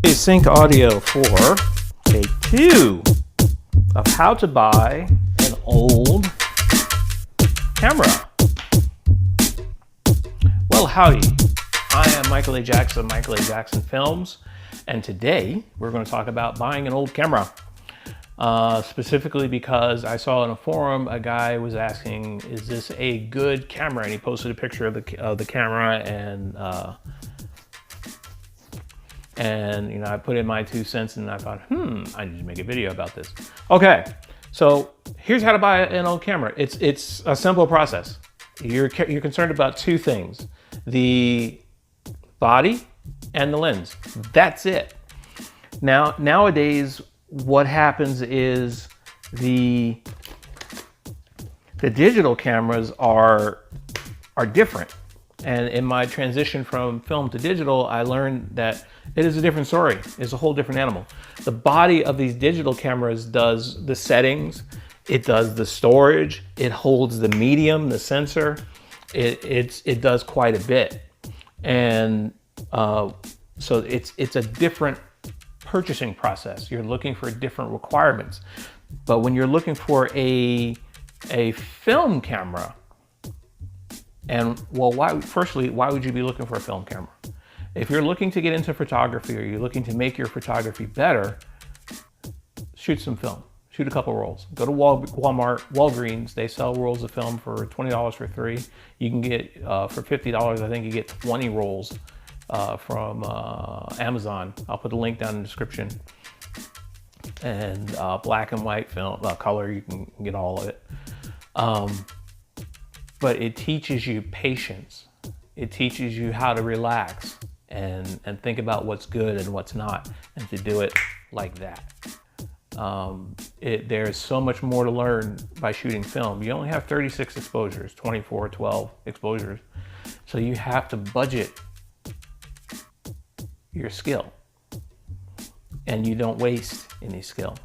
Sync audio for day 2 of how to buy an old camera. Well, howdy. I am Michael A. Jackson, Michael A. Jackson Films, and today we're going to talk about buying an old camera. Specifically because I saw in a forum a guy was asking, is this a good camera? And he posted a picture of the camera, and you know, I put in my 2 cents and I thought, I need to make a video about this. Okay, so here's how to buy an old camera. It's a simple process. You're concerned about 2 things: the body and the lens. That's it. Nowadays, what happens is the digital cameras are different. And in my transition from film to digital, I learned that it is a different story. It's a whole different animal. The body of these digital cameras does the settings, it does the storage, it holds the medium, the sensor. It does quite a bit. And so it's a different purchasing process. You're looking for different requirements. But when you're looking for a film camera, and well, why would you be looking for a film camera? If you're looking to get into photography or you're looking to make your photography better, shoot some film. Shoot a couple rolls. Go to Walmart, Walgreens. They sell rolls of film for $20 for 3. You can get, for $50, I think you get 20 rolls from Amazon. I'll put the link down in the description. And black and white film, color, you can get all of it. But it teaches you patience. It teaches you how to relax and think about what's good and what's not, and to do it like that. There's so much more to learn by shooting film. You only have 36 exposures, 24, 12 exposures. So you have to budget your skill, and you don't waste any skill.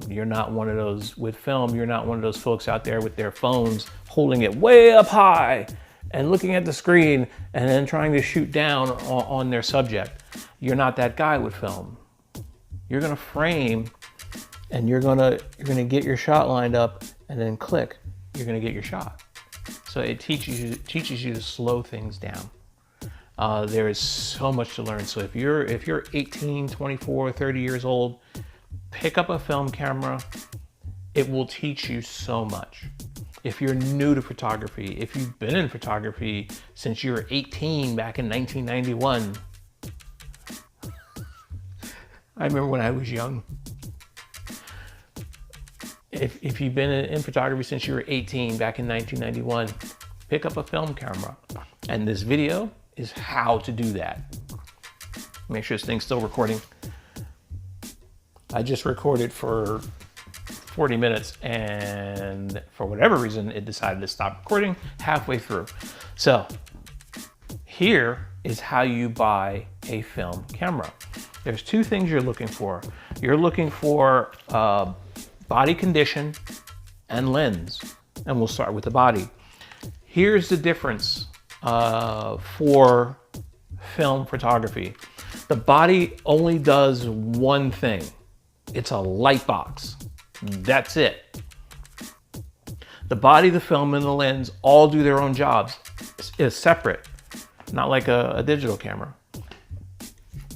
You're not one of those, with film, you're not one of those folks out there with their phones holding it way up high and looking at the screen and then trying to shoot down on their subject. You're not that guy with film. You're gonna frame, and you're gonna get your shot lined up, and then click, you're gonna get your shot. So it teaches you to slow things down. There is so much to learn. So if you're 18, 24, 30 years old, pick up a film camera. It will teach you so much. If you're new to photography, if you've been in photography since you were 18 back in 1991, I remember when I was young. If you've been in photography since you were 18 back in 1991, pick up a film camera. And this video is how to do that. Make sure this thing's still recording. I just recorded for 40 minutes, and for whatever reason, it decided to stop recording halfway through. So here is how you buy a film camera. There's 2 things you're looking for. You're looking for body condition and lens, and we'll start with the body. Here's the difference for film photography. The body only does one thing. It's a light box. That's it. The body, the film, and the lens all do their own jobs. It's separate, not like a digital camera.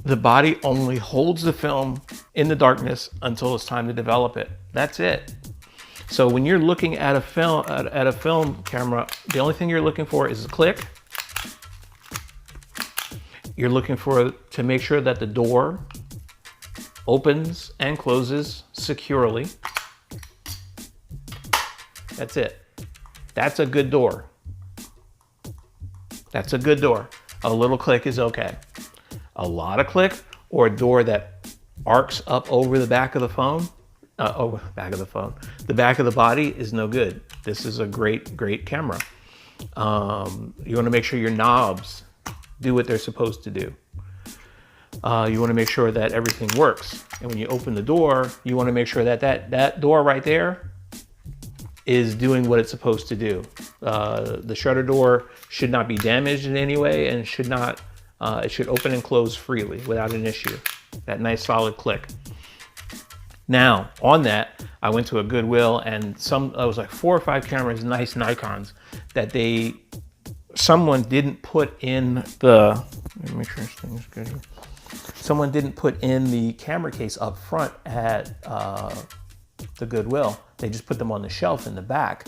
The body only holds the film in the darkness until it's time to develop it. That's it. So when you're looking at a film camera, the only thing you're looking for is a click. You're looking to make sure that the door opens and closes securely. That's it. That's a good door. That's a good door. A little click is okay. A lot of click, or a door that arcs up over the back of the phone, the back of the body, is no good. This is a great camera. You want to make sure your knobs do what they're supposed to do. You want to make sure that everything works. And when you open the door, you want to make sure that that door right there is doing what it's supposed to do. The shutter door should not be damaged in any way, and it should open and close freely without an issue. that nice solid click. Now, on that, I went to a Goodwill, and it was like 4 or 5 cameras, nice Nikons, that someone didn't put in the, let me make sure this thing is good here. Someone didn't put in the camera case up front at the Goodwill. They just put them on the shelf in the back.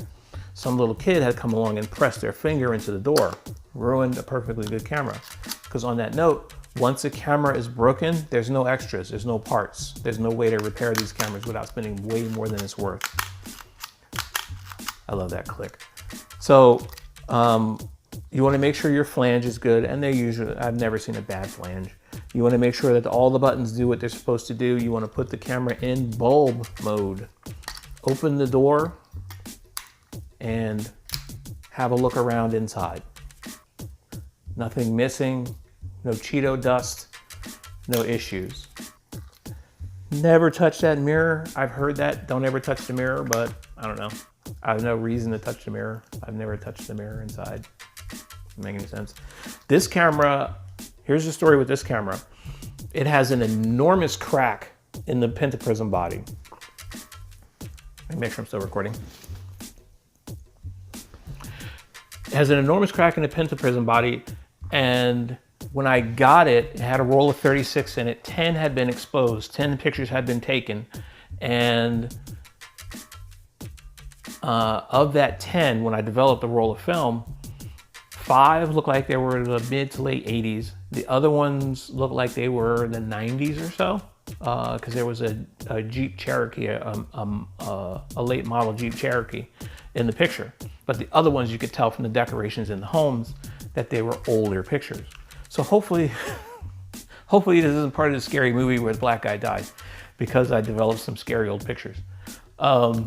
Some little kid had come along and pressed their finger into the door, ruined a perfectly good camera. Because on that note, once a camera is broken, there's no extras, there's no parts. There's no way to repair these cameras without spending way more than it's worth. I love that click. So you want to make sure your flange is good, and I've never seen a bad flange. You want to make sure that all the buttons do what they're supposed to do. You want to put the camera in bulb mode. Open the door and have a look around inside. Nothing missing, no Cheeto dust, no issues. Never touch that mirror. I've heard that, don't ever touch the mirror, but I don't know. I have no reason to touch the mirror. I've never touched the mirror inside. Doesn't make any sense. This camera, here's the story with this camera. It has an enormous crack in the pentaprism body. Let me make sure I'm still recording. It has an enormous crack in the pentaprism body, and when I got it, it had a roll of 36 in it. 10 had been exposed, 10 pictures had been taken, and of that 10, when I developed the roll of film, 5 looked like they were the mid to late 80s. The other ones looked like they were the 90s or so, because there was a Jeep Cherokee, a late model Jeep Cherokee in the picture. But the other ones, you could tell from the decorations in the homes that they were older pictures. So hopefully this isn't part of the scary movie where the black guy dies, because I developed some scary old pictures. But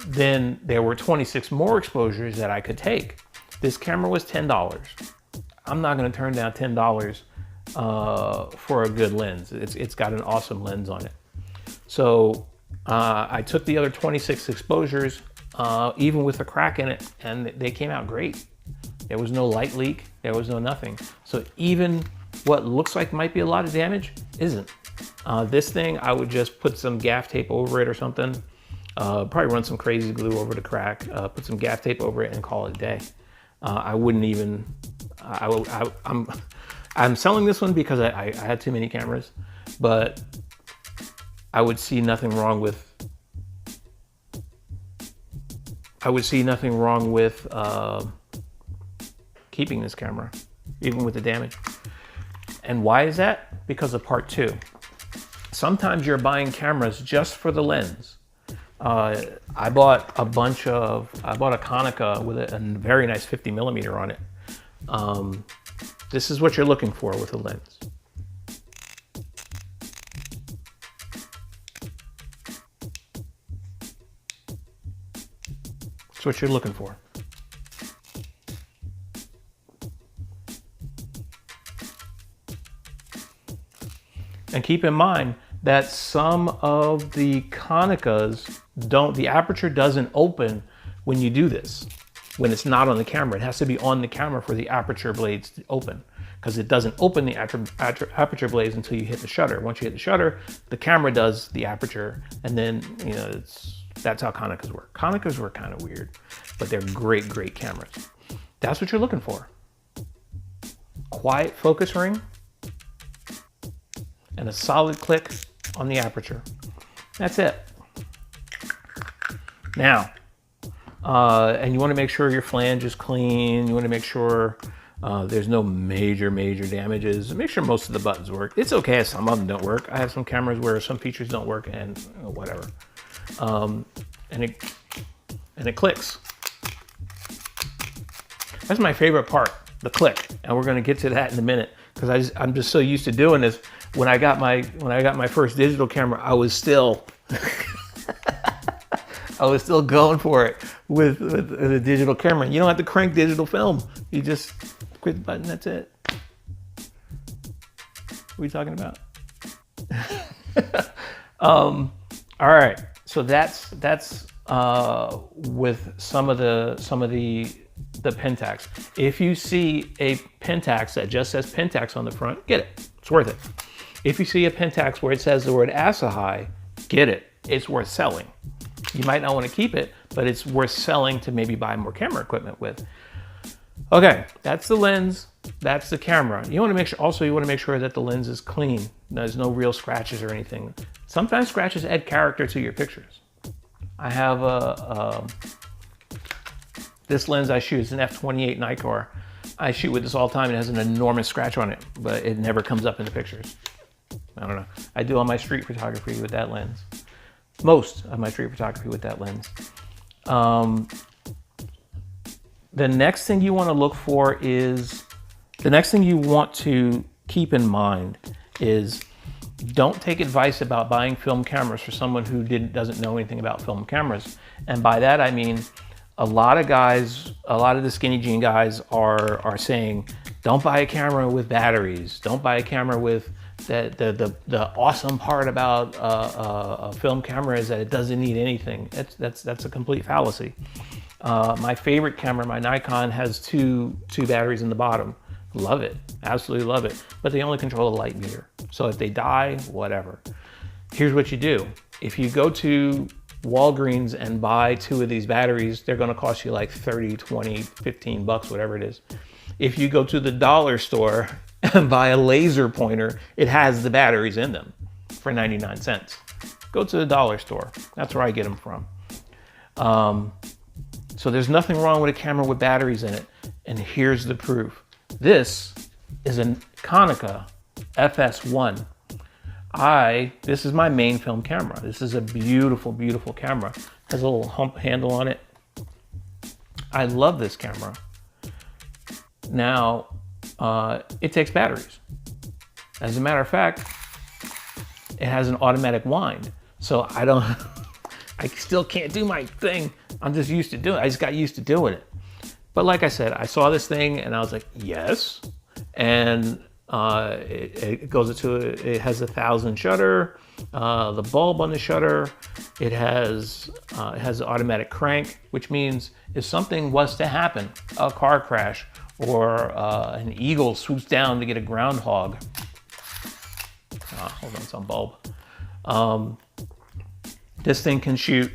then there were 26 more exposures that I could take. This camera was $10. I'm not going to turn down $10 for a good lens. It's got an awesome lens on it. So I took the other 26 exposures, even with a crack in it, and they came out great. There was no light leak. There was no nothing. So even what looks like might be a lot of damage isn't. This thing, I would just put some gaff tape over it or something. Probably run some crazy glue over the crack, put some gaff tape over it and call it a day. I wouldn't even, I'm selling this one because I had too many cameras, but I would see nothing wrong with, keeping this camera, even with the damage. And why is that? Because of part 2. Sometimes you're buying cameras just for the lens. I bought a Konica with a very nice 50 millimeter on it. This is what you're looking for with a lens. That's what you're looking for. And keep in mind that some of the Konicas the aperture doesn't open when you do this, when it's not on the camera. It has to be on the camera for the aperture blades to open, because it doesn't open the aperture blades until you hit the shutter. Once you hit the shutter, the camera does the aperture, and then, you know, that's how Konicas work. Konicas were kind of weird, but they're great, great cameras. That's what you're looking for. Quiet focus ring and a solid click on the aperture. That's it. Now, and you want to make sure your flange is clean. You want to make sure there's no major damages. Make sure most of the buttons work. It's okay if some of them don't work. I have some cameras where some features don't work, and whatever. And it clicks. That's my favorite part, the click. And we're going to get to that in a minute, because I'm just so used to doing this. When I got my first digital camera, I was still going for it with a digital camera. You don't have to crank digital film. You just click the button, that's it. What are we talking about? All right. So that's with some of the the Pentax. If you see a Pentax that just says Pentax on the front, get it. It's worth it. If you see a Pentax where it says the word Asahi, get it. It's worth selling. You might not want to keep it, but it's worth selling to maybe buy more camera equipment with. Okay, that's the lens. That's the camera. You want to make sure, also you want to make sure that the lens is clean. There's no real scratches or anything. Sometimes scratches add character to your pictures. I have this lens I shoot is an f/28 Nikkor. I shoot with this all the time. It has an enormous scratch on it, but it never comes up in the pictures. I don't know. I do all my street photography with that lens. Most of my street photography with that lens. The next thing you want to look for is, the next thing you want to keep in mind is, don't take advice about buying film cameras for someone who doesn't know anything about film cameras. And by that I mean, a lot of guys, a lot of the skinny jean guys are saying, don't buy a camera with batteries. Don't buy a camera with the awesome part about a film camera is that it doesn't need anything. That's a complete fallacy. My favorite camera, my Nikon, has two batteries in the bottom. Love it, absolutely love it. But they only control the light meter. So if they die, whatever. Here's what you do. If you go to Walgreens and buy 2 of these batteries, they're gonna cost you like 30, 20, 15 bucks, whatever it is. If you go to the dollar store and buy a laser pointer, it has the batteries in them for 99 cents. Go to the dollar store. That's where I get them from. So there's nothing wrong with a camera with batteries in it. And here's the proof. This is a Konica FS1. This is my main film camera. This is a beautiful, beautiful camera. Has a little hump handle on it. I love this camera. Now, it takes batteries. As a matter of fact, it has an automatic wind. So I still can't do my thing. I'm just used to doing it. I just got used to doing it. But like I said, I saw this thing and I was like, yes. And it has a 1000 shutter, the bulb on the shutter. It has an automatic crank, which means if something was to happen, a car crash, or an eagle swoops down to get a groundhog. Hold on, it's on bulb. This thing can shoot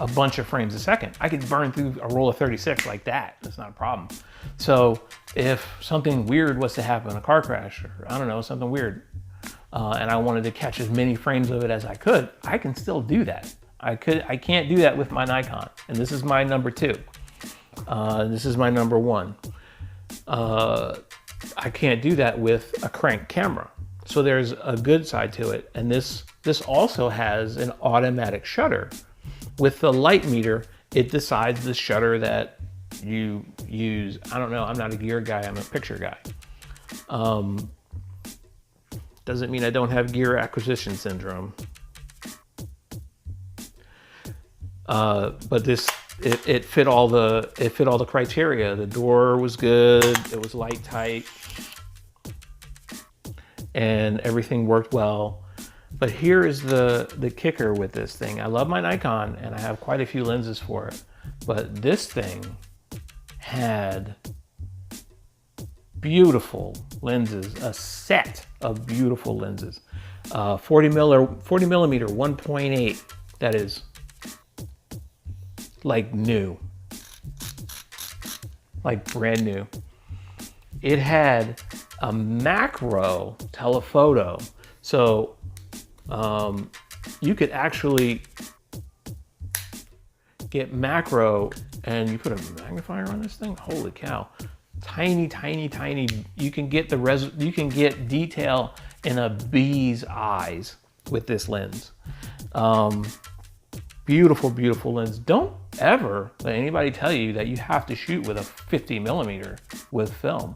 a bunch of frames a second. I could burn through a roll of 36 like that. That's not a problem. So if something weird was to happen, a car crash, or I don't know, something weird, and I wanted to catch as many frames of it as I could, I can still do that. I can't do that with my Nikon. And this is my number 2. This is my number 1. I can't do that with a crank camera. So there's a good side to it. And this also has an automatic shutter. With the light meter, it decides the shutter that you use. I don't know, I'm not a gear guy, I'm a picture guy. Doesn't mean I don't have gear acquisition syndrome. But it fit all the criteria. The door was good, it was light tight, and everything worked well. But here is the kicker with this thing. I love my Nikon and I have quite a few lenses for it, but this thing had beautiful lenses, a set of beautiful lenses. 40 millimeter 1.8, that is like new, like brand new. It had a macro telephoto. So you could actually get macro, and you put a magnifier on this thing. Holy cow! Tiny, tiny, tiny. You can get you can get detail in a bee's eyes with this lens. Beautiful, beautiful lens. Don't ever let anybody tell you that you have to shoot with a 50 millimeter with film.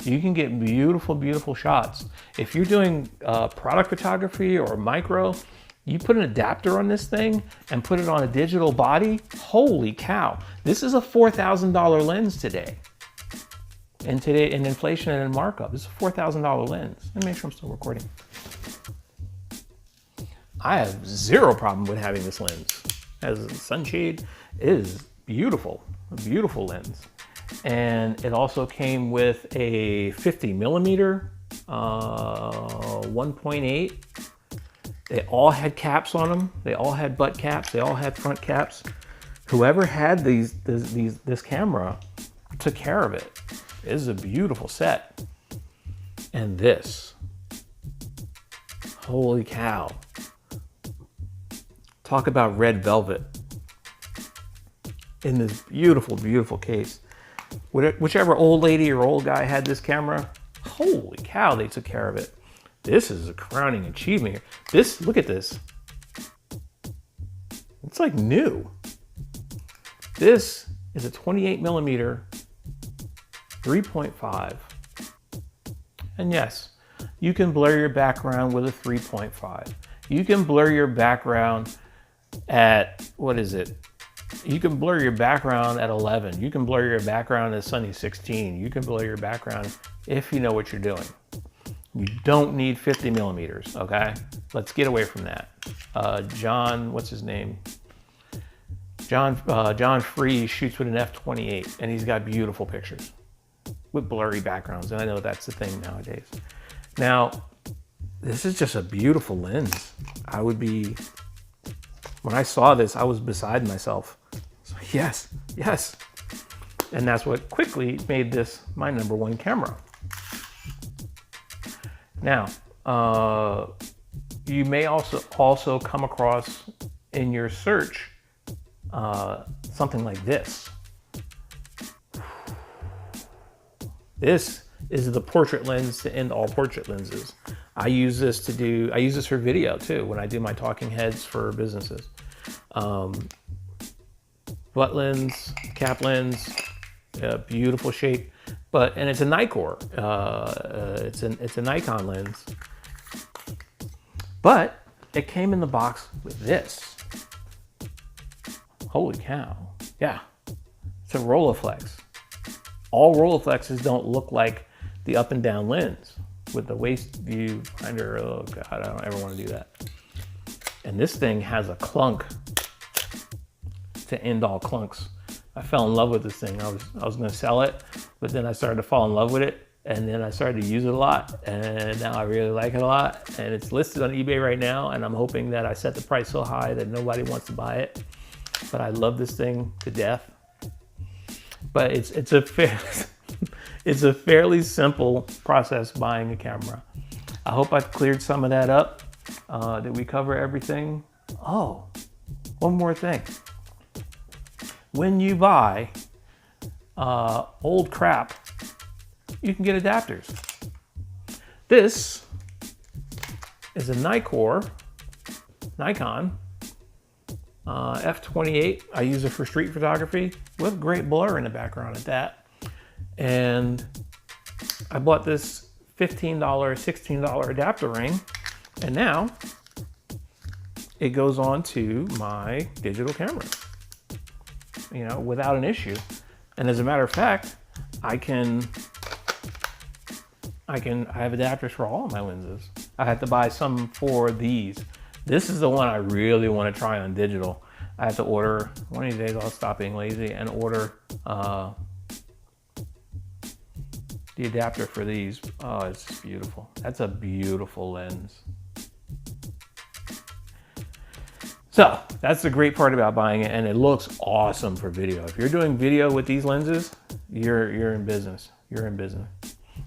You can get beautiful, beautiful shots. If you're doing product photography or micro, you put an adapter on this thing and put it on a digital body, holy cow. This is a $4,000 lens today. And today, in inflation and in markup, this is a $4,000 lens. Let me make sure I'm still recording. I have zero problem with having this lens. has a sunshade. It is beautiful, a beautiful lens. And it also came with a 50 millimeter 1.8. They all had caps on them. They all had butt caps. They all had front caps. Whoever had this camera took care of it. This is a beautiful set. And this, holy cow. Talk about red velvet in this beautiful, beautiful case. Whichever old lady or old guy had this camera, holy cow, they took care of it. This is a crowning achievement. This, look at this. It's like new. This is a 28 millimeter 3.5. And yes, you can blur your background with a 3.5. You can blur your background at, what is it? You can blur your background at 11. You can blur your background at Sunny 16. You can blur your background if you know what you're doing. You don't need 50 millimeters, okay? Let's get away from that. John, what's his name? John Freeze shoots with an f/28, and he's got beautiful pictures with blurry backgrounds, and I know that's the thing nowadays. Now, this is just a beautiful lens. When I saw this, I was beside myself. So yes, yes. And that's what quickly made this my #1 camera. Now, you may also come across in your search something like this. This is the portrait lens to end all portrait lenses. I use this for video too when I do my talking heads for businesses. Butt lens, cap lens, beautiful shape, and it's a Nikkor. It's a Nikon lens, but it came in the box with this. Holy cow! Yeah, it's a Rolleiflex. All Rolleiflexes don't look like the up and down lens with the waist view finder. Oh God, I don't ever want to do that. And this thing has a clunk to end all clunks. I fell in love with this thing. I was going to sell it, but then I started to fall in love with it, and then I started to use it a lot, and now I really like it a lot. And it's listed on eBay right now, and I'm hoping that I set the price so high that nobody wants to buy it. But I love this thing to death. But it's a fairly simple process buying a camera. I hope I've cleared some of that up. Did we cover everything? Oh, one more thing. When you buy old crap, you can get adapters. This is a Nikon f/28. I use it for street photography with great blur in the background at that. And I bought this $15, $16 adapter ring, and now it goes on to my digital camera, without an issue. And as a matter of fact, I have adapters for all of my lenses. I had to buy some for these. This is the one I really want to try on digital. I have to order, one of these days I'll stop being lazy and order the adapter for these. Oh, it's beautiful. That's a beautiful lens. So that's the great part about buying it, and it looks awesome for video. If you're doing video with these lenses, you're in business. You're in business.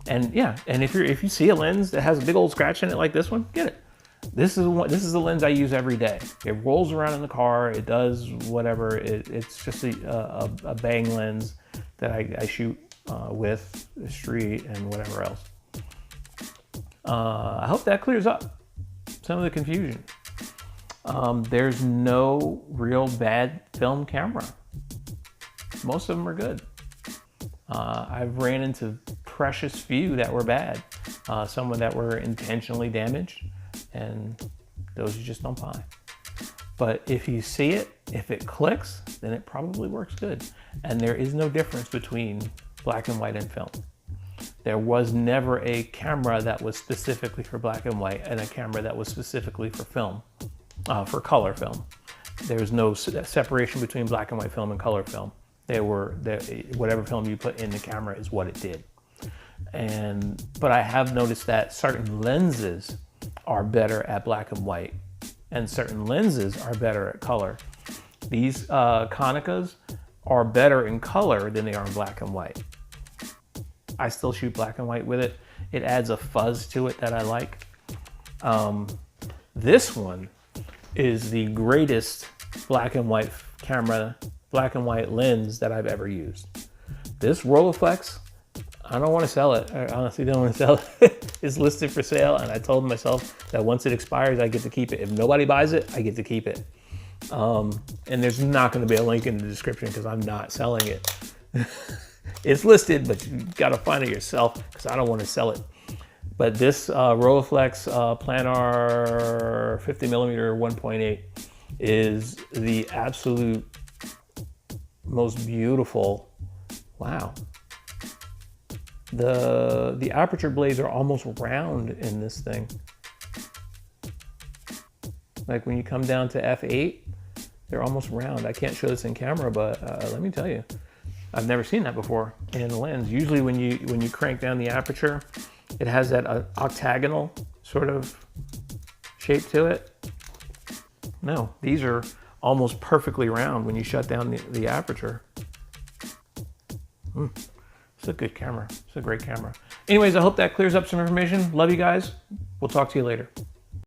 And yeah, and if you see a lens that has a big old scratch in it like this one, get it. This is the lens I use every day. It rolls around in the car. It does whatever. It's just a bang lens that I shoot with the street and whatever else. I hope that clears up some of the confusion. There's no real bad film camera. Most of them are good. I've ran into precious few that were bad. Some that were intentionally damaged, and those you just don't buy. But if you see it, if it clicks, then it probably works good. And there is no difference between black and white and film. There was never a camera that was specifically for black and white and a camera that was specifically for film, for color film. There was no separation between black and white film and color film. Whatever film you put in the camera is what it did. But I have noticed that certain lenses are better at black and white, and certain lenses are better at color. These Konicas are better in color than they are in black and white. I still shoot black and white with it. It adds a fuzz to it that I like. This one is the greatest black and white camera, black and white lens that I've ever used. This Rolleiflex, I don't want to sell it. I honestly don't want to sell it. It's listed for sale, and I told myself that once it expires, I get to keep it. If nobody buys it, I get to keep it. And there's not going to be a link in the description because I'm not selling it. It's listed, but you got to find it yourself because I don't want to sell it. But this Rolleiflex Planar 50mm 1.8 is the absolute most beautiful. Wow. The aperture blades are almost round in this thing. Like when you come down to f8, they're almost round. I can't show this in camera, but let me tell you, I've never seen that before in a lens. Usually when you crank down the aperture, it has that octagonal sort of shape to it. No, these are almost perfectly round when you shut down the aperture. It's a good camera. It's a great camera. Anyways, I hope that clears up some information. Love you guys. We'll talk to you later.